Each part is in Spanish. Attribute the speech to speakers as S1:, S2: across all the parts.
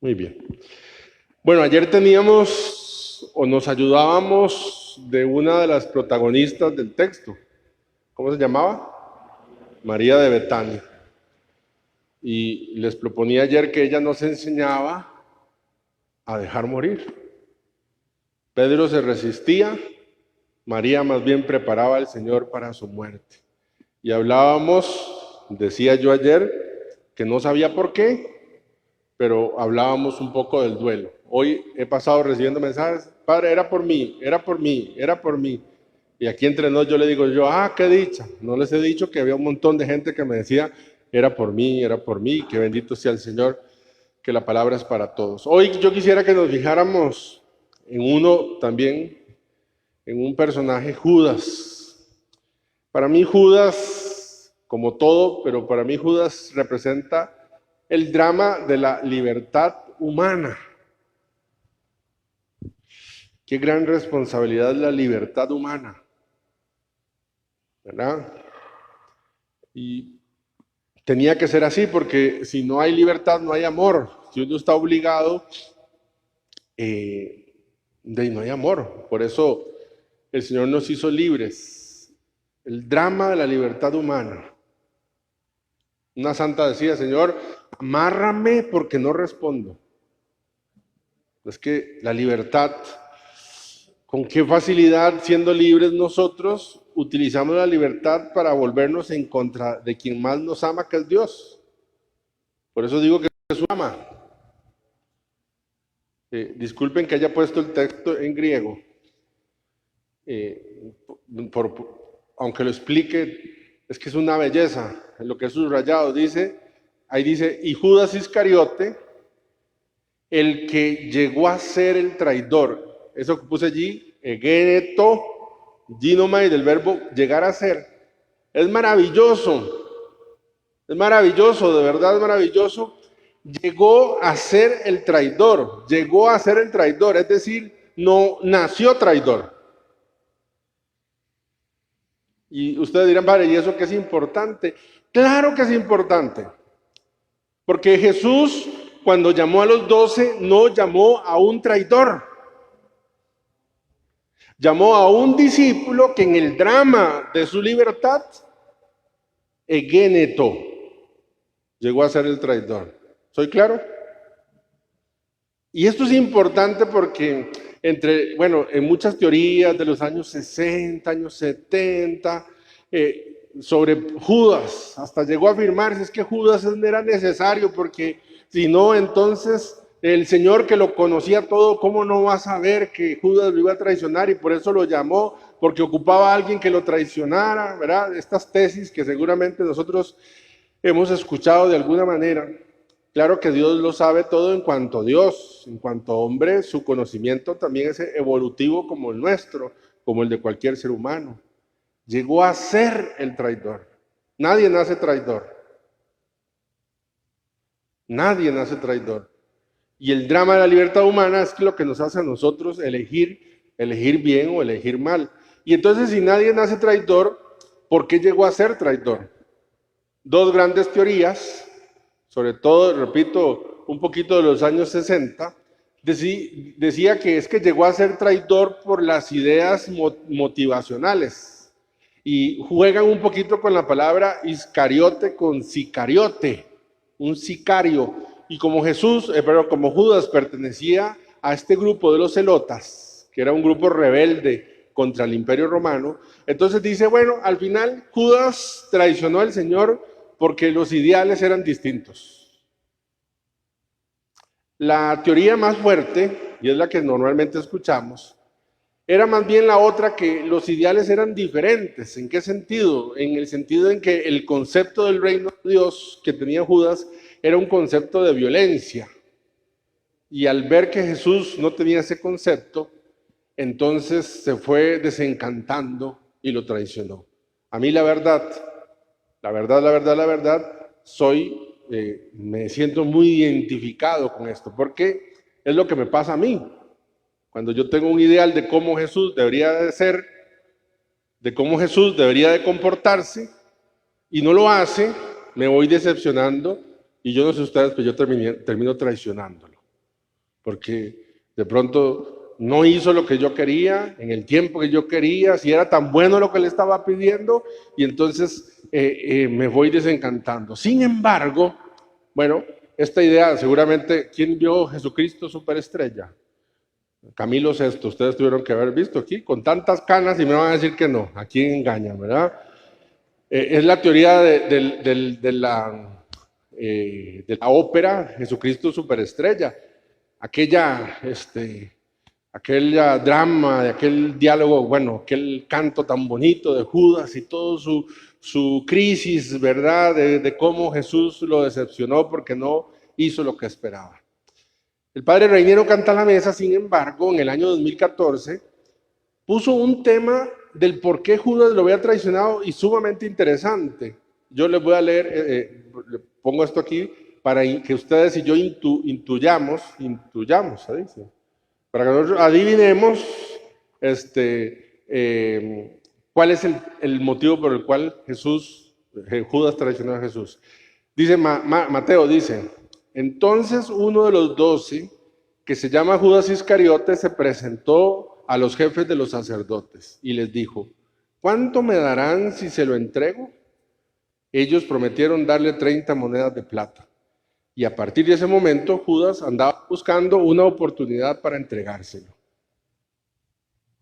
S1: Muy bien. Bueno, ayer teníamos o nos ayudábamos de una de las protagonistas del texto. ¿Cómo se llamaba? María de Betania. Y les proponía ayer que ella nos enseñaba a dejar morir. Pedro se resistía, María más bien preparaba al Señor para su muerte. Y hablábamos, decía yo ayer, que no sabía por qué, pero hablábamos un poco del duelo. Hoy he pasado recibiendo mensajes, Padre, era por mí, era por mí, era por mí. Y aquí entre nos yo le digo qué dicha. No les he dicho que había un montón de gente que me decía, era por mí, que bendito sea el Señor, que la palabra es para todos. Hoy yo quisiera que nos fijáramos en uno también, en un personaje, Judas. Para mí Judas, como todo, pero para mí Judas representa el drama de la libertad humana. Qué gran responsabilidad la libertad humana, ¿verdad? Y tenía que ser así porque si no hay libertad no hay amor. Si uno está obligado, no hay amor. Por eso el Señor nos hizo libres. El drama de la libertad humana. Una santa decía, Señor, amárrame porque no respondo. Es que la libertad, con qué facilidad, siendo libres nosotros, utilizamos la libertad para volvernos en contra de quien más nos ama, que es Dios. Por eso digo que Jesús ama. Disculpen que haya puesto el texto en griego. Aunque lo explique, es que es una belleza. En lo que es subrayado ahí dice, y Judas Iscariote, el que llegó a ser el traidor. Eso que puse allí, egeneto, ginomai, del verbo llegar a ser. Es maravilloso. Es maravilloso, de verdad es maravilloso. Llegó a ser el traidor. Llegó a ser el traidor. Es decir, no nació traidor. Y ustedes dirán, padre, ¿y eso qué es importante? Claro que es importante. Porque Jesús, cuando llamó a los 12, no llamó a un traidor. Llamó a un discípulo que en el drama de su libertad, egeneto, llegó a ser el traidor. ¿Soy claro? Y esto es importante porque en muchas teorías de los años 60, años 70, sobre Judas, hasta llegó a afirmarse es que Judas no era necesario porque si no, entonces el Señor que lo conocía todo, ¿cómo no va a saber que Judas lo iba a traicionar? Y por eso lo llamó, porque ocupaba a alguien que lo traicionara, ¿verdad? Estas tesis que seguramente nosotros hemos escuchado de alguna manera. Claro que Dios lo sabe todo en cuanto a Dios, en cuanto a hombre, su conocimiento también es evolutivo como el nuestro, como el de cualquier ser humano. Llegó a ser el traidor. Nadie nace traidor. Nadie nace traidor. Y el drama de la libertad humana es lo que nos hace a nosotros elegir bien o elegir mal. Y entonces, si nadie nace traidor, ¿por qué llegó a ser traidor? Dos grandes teorías, sobre todo, repito, un poquito de los años 60, decía que es que llegó a ser traidor por las ideas motivacionales. Y juegan un poquito con la palabra Iscariote con sicariote, un sicario. Y como como Judas pertenecía a este grupo de los celotas, que era un grupo rebelde contra el Imperio Romano, entonces dice, bueno, al final Judas traicionó al Señor porque los ideales eran distintos. La teoría más fuerte, y es la que normalmente escuchamos, era más bien la otra, que los ideales eran diferentes. ¿En qué sentido? En el sentido en que el concepto del reino de Dios que tenía Judas era un concepto de violencia. Y al ver que Jesús no tenía ese concepto, entonces se fue desencantando y lo traicionó. A mí la verdad, me siento muy identificado con esto, porque es lo que me pasa a mí. Cuando yo tengo un ideal de cómo Jesús debería de ser, de cómo Jesús debería de comportarse, y no lo hace, me voy decepcionando, y yo no sé ustedes, pero yo termino traicionándolo. porque de pronto no hizo lo que yo quería, en el tiempo que yo quería, si era tan bueno lo que le estaba pidiendo, y entonces me voy desencantando. Sin embargo, bueno, esta idea, seguramente, ¿quién vio Jesucristo Superestrella? Camilo Sesto, ustedes tuvieron que haber visto aquí, con tantas canas y me van a decir que no, aquí engañan, ¿verdad? Es la teoría de la ópera Jesucristo Superestrella, aquella drama, de aquel diálogo, bueno, aquel canto tan bonito de Judas y todo su crisis, ¿verdad? De cómo Jesús lo decepcionó porque no hizo lo que esperaba. El padre Reiniero Cantalamessa, sin embargo, en el año 2014, puso un tema del por qué Judas lo había traicionado y sumamente interesante. Yo les voy a leer, pongo esto aquí para que ustedes y yo intuyamos, ¿se dice? Para que nosotros adivinemos cuál es el motivo por el cual Judas traicionó a Jesús. Dice Mateo, dice, entonces uno de los 12, que se llama Judas Iscariote, se presentó a los jefes de los sacerdotes y les dijo, ¿cuánto me darán si se lo entrego? Ellos prometieron darle 30 monedas de plata. Y a partir de ese momento, Judas andaba buscando una oportunidad para entregárselo.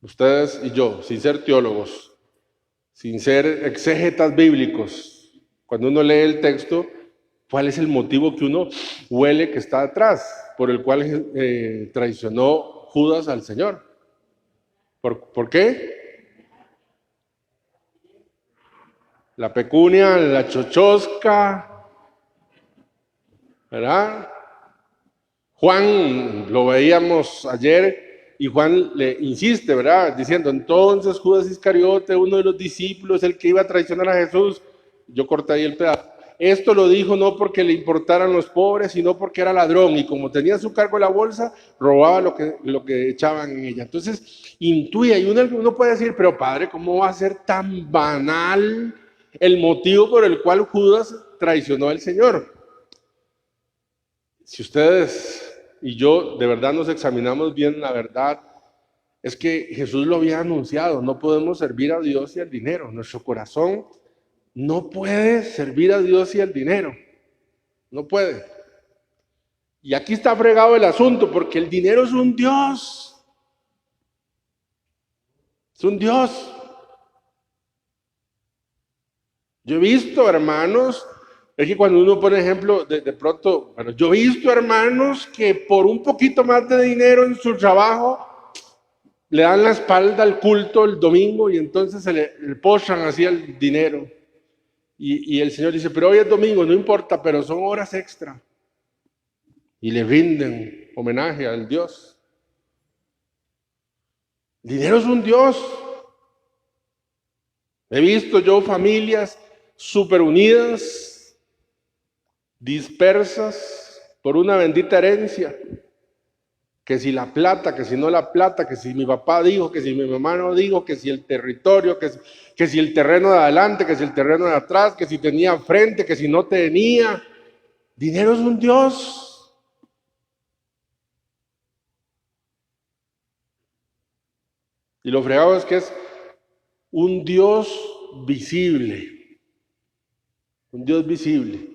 S1: Ustedes y yo, sin ser teólogos, sin ser exégetas bíblicos, cuando uno lee el texto, ¿cuál es el motivo que uno huele que está atrás, por el cual traicionó Judas al Señor? ¿Por qué? La pecunia, la chochosca, ¿verdad? Juan, lo veíamos ayer, y Juan le insiste, ¿verdad? Diciendo, entonces Judas Iscariote, uno de los discípulos, el que iba a traicionar a Jesús, yo corté ahí el pedazo. Esto lo dijo no porque le importaran los pobres, sino porque era ladrón, y como tenía a su cargo la bolsa, robaba lo que echaban en ella. Entonces, intuye, y uno puede decir, pero padre, ¿cómo va a ser tan banal el motivo por el cual Judas traicionó al Señor? Si ustedes y yo de verdad nos examinamos bien, la verdad es que Jesús lo había anunciado, no podemos servir a Dios y al dinero. Nuestro corazón no puede servir a Dios y al dinero, no puede. Y aquí está fregado el asunto, porque el dinero es un Dios, es un Dios. Yo he visto, hermanos, es que cuando uno pone ejemplo, de pronto, bueno, yo he visto hermanos que por un poquito más de dinero en su trabajo, le dan la espalda al culto el domingo y entonces se le postran así el dinero. Y el Señor dice, pero hoy es domingo, no importa, pero son horas extra. Y le rinden homenaje al Dios. El dinero es un Dios. He visto yo familias súper unidas, dispersas por una bendita herencia. Que si la plata, que si no la plata, que si mi papá dijo, que si mi mamá no dijo, que si el territorio, que si el terreno de adelante, que si el terreno de atrás, que si tenía frente, que si no tenía. Dinero es un Dios. Y lo fregado es que es un Dios visible. Un Dios visible.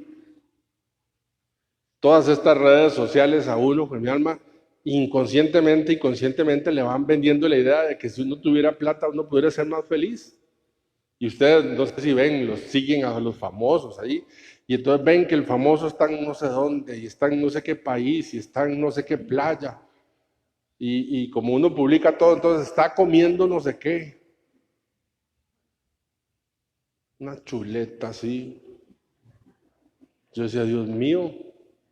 S1: Todas estas redes sociales a uno, con mi alma, inconscientemente y conscientemente le van vendiendo la idea de que si uno tuviera plata uno pudiera ser más feliz. Y ustedes, no sé si ven, siguen a los famosos ahí, y entonces ven que el famoso está en no sé dónde, y está en no sé qué país, y está en no sé qué playa, y como uno publica todo, entonces está comiendo no sé qué. Una chuleta así. Yo decía, Dios mío,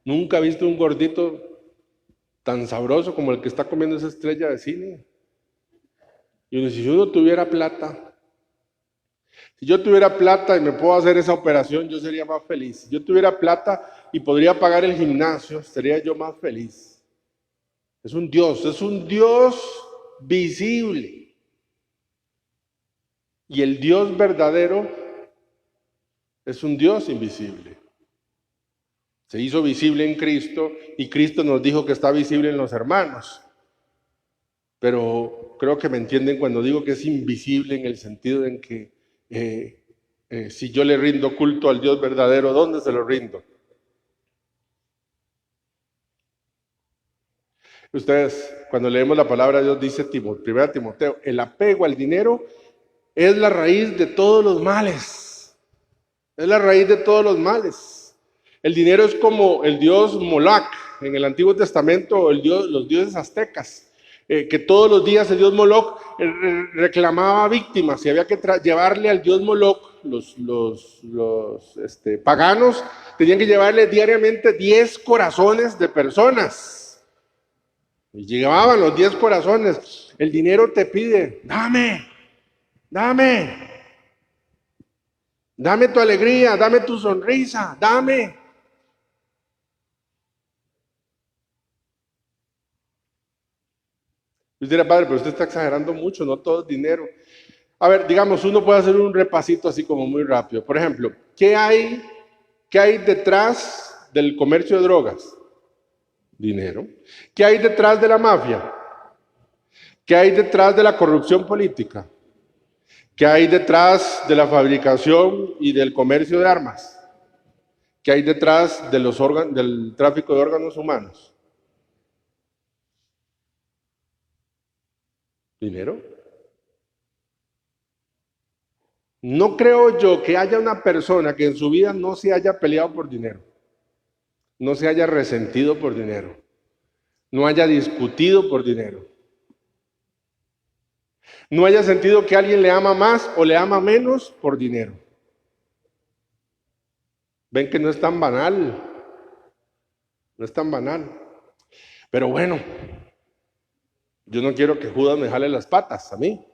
S1: nunca he visto un gordito tan sabroso como el que está comiendo esa estrella de cine. Y uno, si uno tuviera plata, si yo tuviera plata y me puedo hacer esa operación, yo sería más feliz. Si yo tuviera plata y podría pagar el gimnasio, sería yo más feliz. Es un Dios visible. Y el Dios verdadero es un Dios invisible. Se hizo visible en Cristo y Cristo nos dijo que está visible en los hermanos. Pero creo que me entienden cuando digo que es invisible en el sentido en que si yo le rindo culto al Dios verdadero, ¿dónde se lo rindo? Ustedes, cuando leemos la palabra de Dios, dice 1 Timoteo, el apego al dinero es la raíz de todos los males. Es la raíz de todos los males. El dinero es como el dios Moloch en el Antiguo Testamento, los dioses aztecas, que todos los días el dios Moloch reclamaba víctimas y había que llevarle al dios Moloch, los paganos tenían que llevarle diariamente 10 corazones de personas. Y llegaban los 10 corazones. El dinero te pide, dame tu alegría, dame tu sonrisa, dame. Yo diría, padre, pero usted está exagerando mucho, no todo es dinero. A ver, digamos, uno puede hacer un repasito así como muy rápido. Por ejemplo, ¿qué hay detrás del comercio de drogas? Dinero. ¿Qué hay detrás de la mafia? ¿Qué hay detrás de la corrupción política? ¿Qué hay detrás de la fabricación y del comercio de armas? ¿Qué hay detrás de del tráfico de órganos humanos? ¿Dinero? No creo yo que haya una persona que en su vida no se haya peleado por dinero, no se haya resentido por dinero, no haya discutido por dinero, no haya sentido que alguien le ama más o le ama menos por dinero. Ven que no es tan banal, no es tan banal. Pero bueno, yo no quiero que Judas me jale las patas a mí.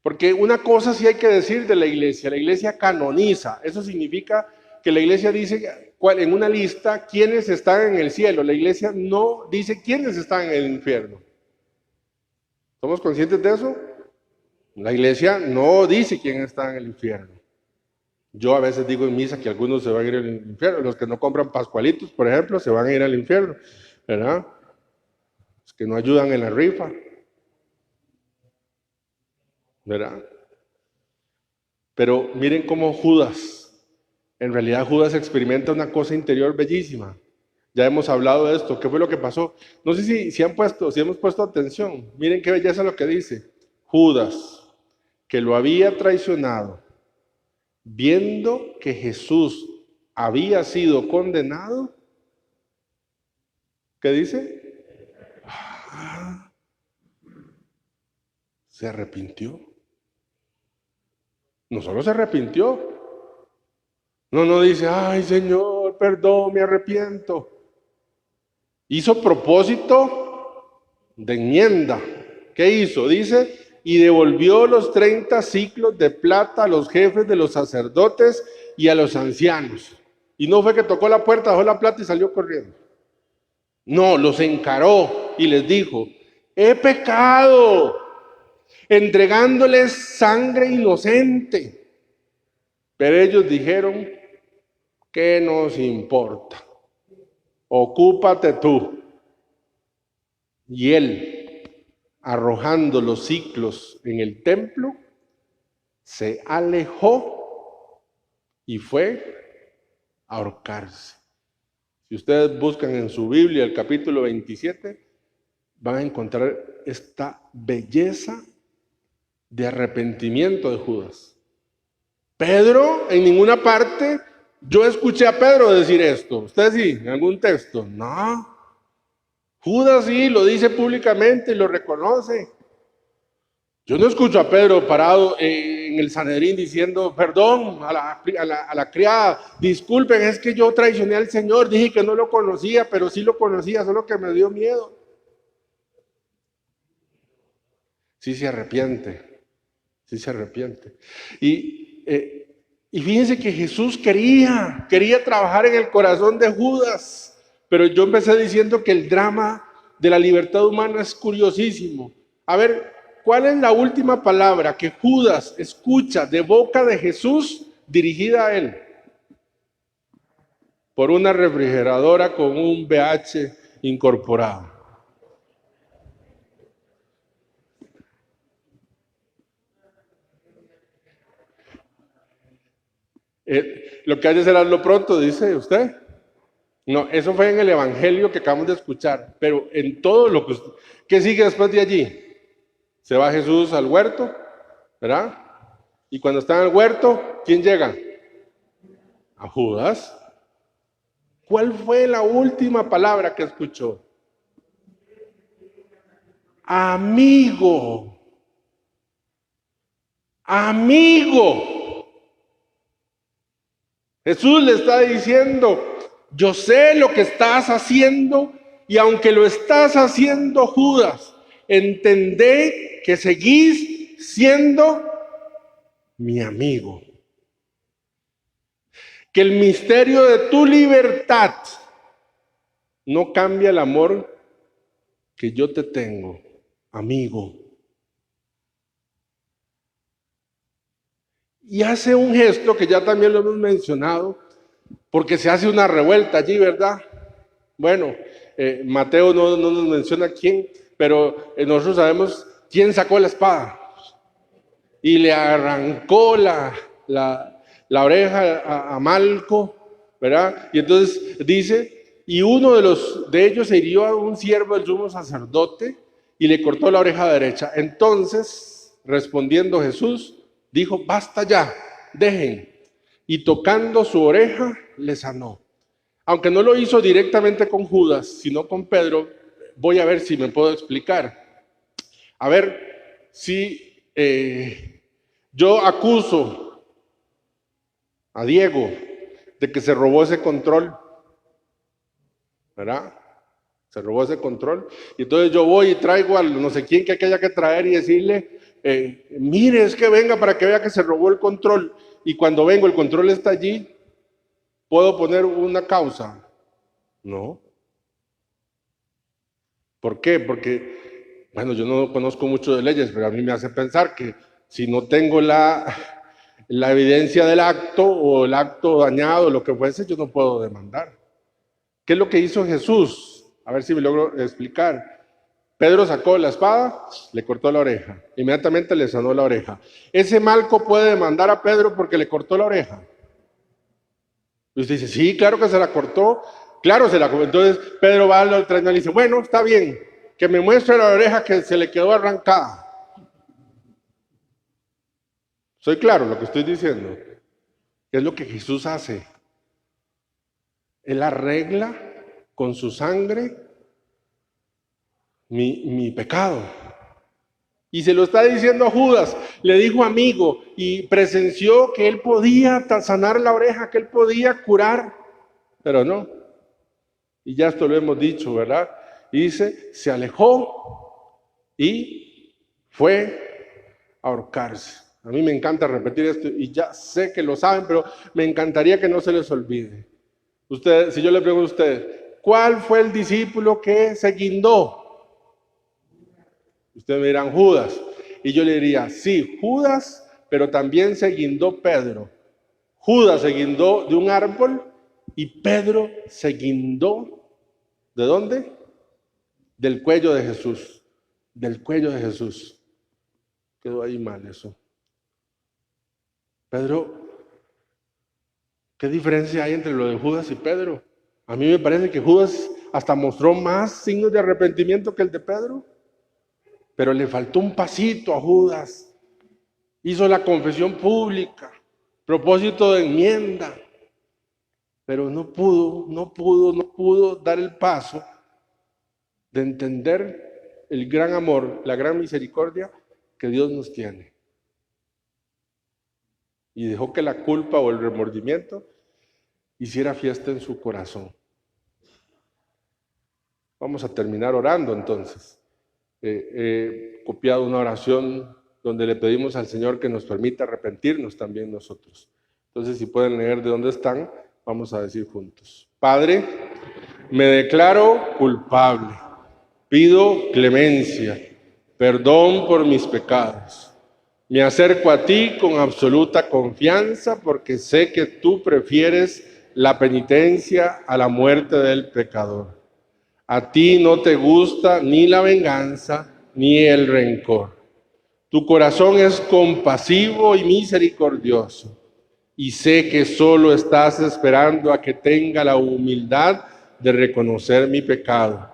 S1: Porque una cosa sí hay que decir de la iglesia canoniza. Eso significa que la iglesia dice en una lista quiénes están en el cielo. La iglesia no dice quiénes están en el infierno. ¿Somos conscientes de eso? La iglesia no dice quién está en el infierno. Yo a veces digo en misa que algunos se van a ir al infierno. Los que no compran pascualitos, por ejemplo, se van a ir al infierno, ¿verdad? Los que no ayudan en la rifa, ¿verdad? Pero miren cómo en realidad Judas experimenta una cosa interior bellísima. Ya hemos hablado de esto. ¿Qué fue lo que pasó? No sé si hemos puesto atención. Miren qué belleza lo que dice. Judas, que lo había traicionado, viendo que Jesús había sido condenado, ¿qué dice? Se arrepintió. No solo se arrepintió. No dice, ay Señor, perdón, me arrepiento. Hizo propósito de enmienda. ¿Qué hizo? Dice, y devolvió los 30 siclos de plata a los jefes de los sacerdotes y a los ancianos. Y no fue que tocó la puerta, dejó la plata y salió corriendo. No, los encaró y les dijo, he pecado, entregándoles sangre inocente. Pero ellos dijeron, ¿qué nos importa? Ocúpate tú. Y él, arrojando los siclos en el templo, se alejó y fue a ahorcarse. Si ustedes buscan en su Biblia el capítulo 27, van a encontrar esta belleza de arrepentimiento de Judas. Pedro, en ninguna parte, yo escuché a Pedro decir esto. ¿Usted sí? ¿En algún texto? No. Judas sí, lo dice públicamente y lo reconoce. Yo no escucho a Pedro parado en el Sanedrín diciendo, perdón a la criada, disculpen, es que yo traicioné al Señor, dije que no lo conocía, pero sí lo conocía, solo que me dio miedo. Sí se arrepiente, sí se arrepiente. Y fíjense que Jesús quería trabajar en el corazón de Judas, pero yo empecé diciendo que el drama de la libertad humana es curiosísimo. A ver, ¿cuál es la última palabra que Judas escucha de boca de Jesús dirigida a él? por una refrigeradora con un VH incorporado. Lo que hay que hacerlo pronto, dice usted. No, eso fue en el Evangelio que acabamos de escuchar, pero en todo lo que usted... ¿Qué sigue después de allí? Se va Jesús al huerto, ¿verdad? Y cuando está en el huerto, ¿quién llega? A Judas. ¿Cuál fue la última palabra que escuchó? Amigo. Amigo. Jesús le está diciendo, yo sé lo que estás haciendo y aunque lo estás haciendo, Judas, entendé que seguís siendo mi amigo. Que el misterio de tu libertad no cambia el amor que yo te tengo, amigo. Y hace un gesto que ya también lo hemos mencionado, porque se hace una revuelta allí, ¿verdad? Bueno, Mateo no nos menciona quién, pero nosotros sabemos quién sacó la espada y le arrancó la oreja a Malco, ¿verdad? Y entonces dice, y uno de ellos se hirió a un siervo del sumo sacerdote y le cortó la oreja derecha. Entonces, respondiendo Jesús, dijo, basta ya, dejen. Y tocando su oreja, le sanó. Aunque no lo hizo directamente con Judas, sino con Pedro, voy a ver si me puedo explicar. A ver si yo acuso a Diego de que se robó ese control, ¿verdad? Se robó ese control. Y entonces yo voy y traigo al no sé quién que haya que traer y decirle, mire, es que venga para que vea que se robó el control. Y cuando vengo, el control está allí, ¿puedo poner una causa? No. ¿Por qué? Porque, bueno, yo no conozco mucho de leyes, pero a mí me hace pensar que si no tengo la evidencia del acto o el acto dañado, lo que fuese, yo no puedo demandar. ¿Qué es lo que hizo Jesús? A ver si me logro explicar. Pedro sacó la espada, le cortó la oreja. Inmediatamente le sanó la oreja. ¿Ese Malco puede demandar a Pedro porque le cortó la oreja? Y usted dice, sí, claro que se la cortó. Claro, se la cortó. Entonces Pedro va al tribunal y dice, bueno, está bien, que me muestre la oreja que se le quedó arrancada. ¿Soy claro lo que estoy diciendo? Es lo que Jesús hace. Él arregla con su sangre mi pecado. Y se lo está diciendo a Judas, le dijo amigo y presenció que él podía sanar la oreja, que él podía curar, pero no. Y ya esto lo hemos dicho, ¿verdad? Y dice, se alejó y fue a ahorcarse. A mí me encanta repetir esto y ya sé que lo saben, pero me encantaría que no se les olvide. Usted, si yo le pregunto a usted, ¿cuál fue el discípulo que se guindó? Ustedes me dirán Judas. Y yo le diría, sí, Judas, pero también se guindó Pedro. Judas se guindó de un árbol y Pedro se guindó, ¿de dónde? Del cuello de Jesús. Del cuello de Jesús. Quedó ahí mal eso. Pedro, ¿qué diferencia hay entre lo de Judas y Pedro? A mí me parece que Judas hasta mostró más signos de arrepentimiento que el de Pedro. Pero le faltó un pasito a Judas. Hizo la confesión pública, propósito de enmienda, pero no pudo dar el paso de entender el gran amor, la gran misericordia que Dios nos tiene. Y dejó que la culpa o el remordimiento hiciera fiesta en su corazón. Vamos a terminar orando entonces. He copiado una oración donde le pedimos al Señor que nos permita arrepentirnos también nosotros. Entonces, si pueden leer de dónde están, vamos a decir juntos. Padre, me declaro culpable. Pido clemencia, perdón por mis pecados. Me acerco a ti con absoluta confianza porque sé que tú prefieres la penitencia a la muerte del pecador. A ti no te gusta ni la venganza ni el rencor. Tu corazón es compasivo y misericordioso, y sé que solo estás esperando a que tenga la humildad de reconocer mi pecado,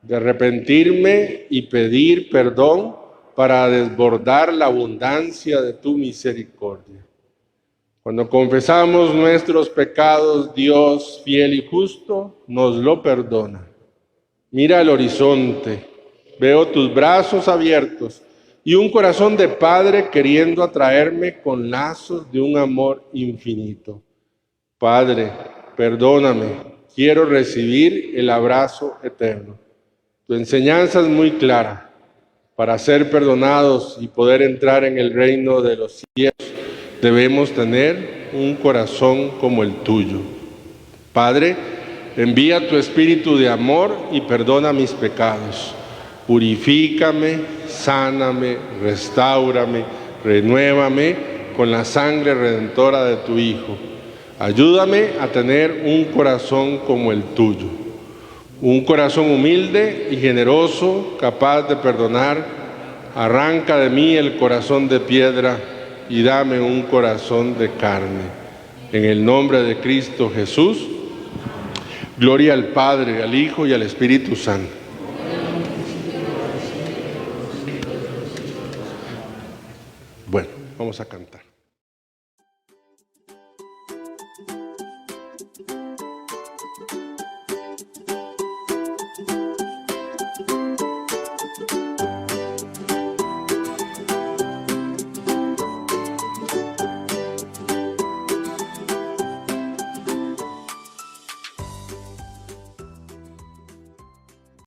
S1: de arrepentirme y pedir perdón para desbordar la abundancia de tu misericordia. Cuando confesamos nuestros pecados, Dios fiel y justo nos lo perdona. Mira el horizonte, veo tus brazos abiertos y un corazón de padre queriendo atraerme con lazos de un amor infinito. Padre, perdóname, quiero recibir el abrazo eterno. Tu enseñanza es muy clara. Para ser perdonados y poder entrar en el reino de los cielos, debemos tener un corazón como el tuyo. Padre, envía tu espíritu de amor y perdona mis pecados. Purifícame, sáname, restáurame, renuévame con la sangre redentora de tu Hijo. Ayúdame a tener un corazón como el tuyo. Un corazón humilde y generoso, capaz de perdonar. Arranca de mí el corazón de piedra y dame un corazón de carne. En el nombre de Cristo Jesús, gloria al Padre, al Hijo y al Espíritu Santo. Bueno, vamos a cantar.